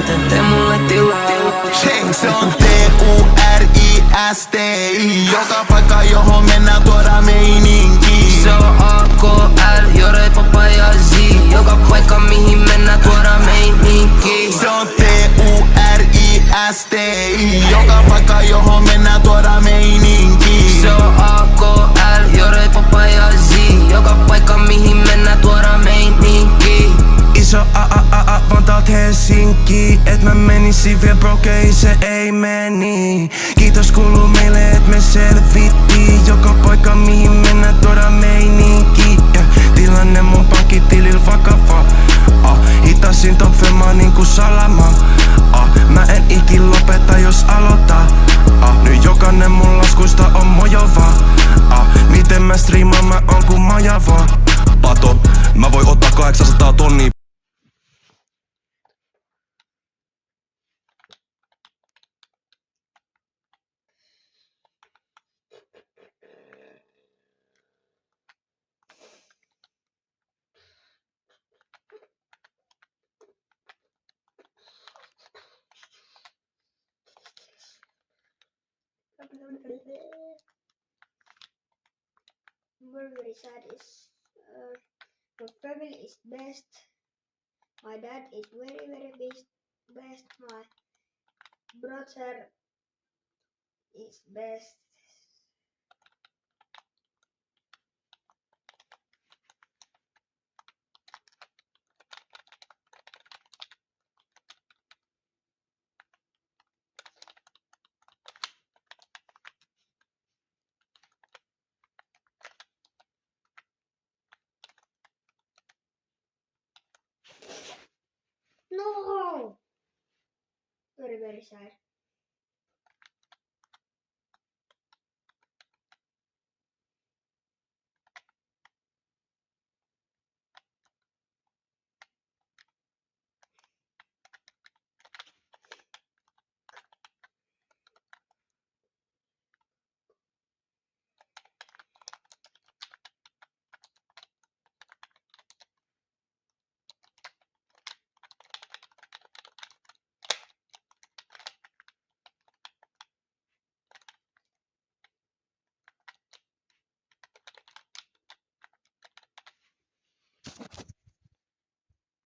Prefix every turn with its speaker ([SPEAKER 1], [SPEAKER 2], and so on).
[SPEAKER 1] joten tee mulle tilaa.
[SPEAKER 2] Sheng, se on TURISTI. Joka paikka johon mennään tuoda meininki.
[SPEAKER 1] Se on AKL, Jore, Papa ja Z. Joka paikka mihin mennään tuoda meininki.
[SPEAKER 2] Se on TURISTI. Joka paikka johon mennään tuoda meininki.
[SPEAKER 1] Se on AKL, Jore, Papa ja Z. Joka paikka mihin mennään tuoda meininki.
[SPEAKER 3] Iso Vantaat Helsinki. Et mä menisin vielä brokeihin, se ei meni. Kiitos kuuluu meille, et me selvittiin. Joka paikka mihin mennään tuoda meininki. Tilanne mun pankkitilil vakava. Hitasin top femmaa niinku salama. Mä en ikin lopeta jos aloita. Nyt jokainen mun laskuista on mojova. Miten mä striimaan, mä oon ku majava.
[SPEAKER 4] Pato, mä voin ottaa 800 tonnia.
[SPEAKER 5] Very sad is my family is best. My dad is very best. My brother is best. No! Very sad.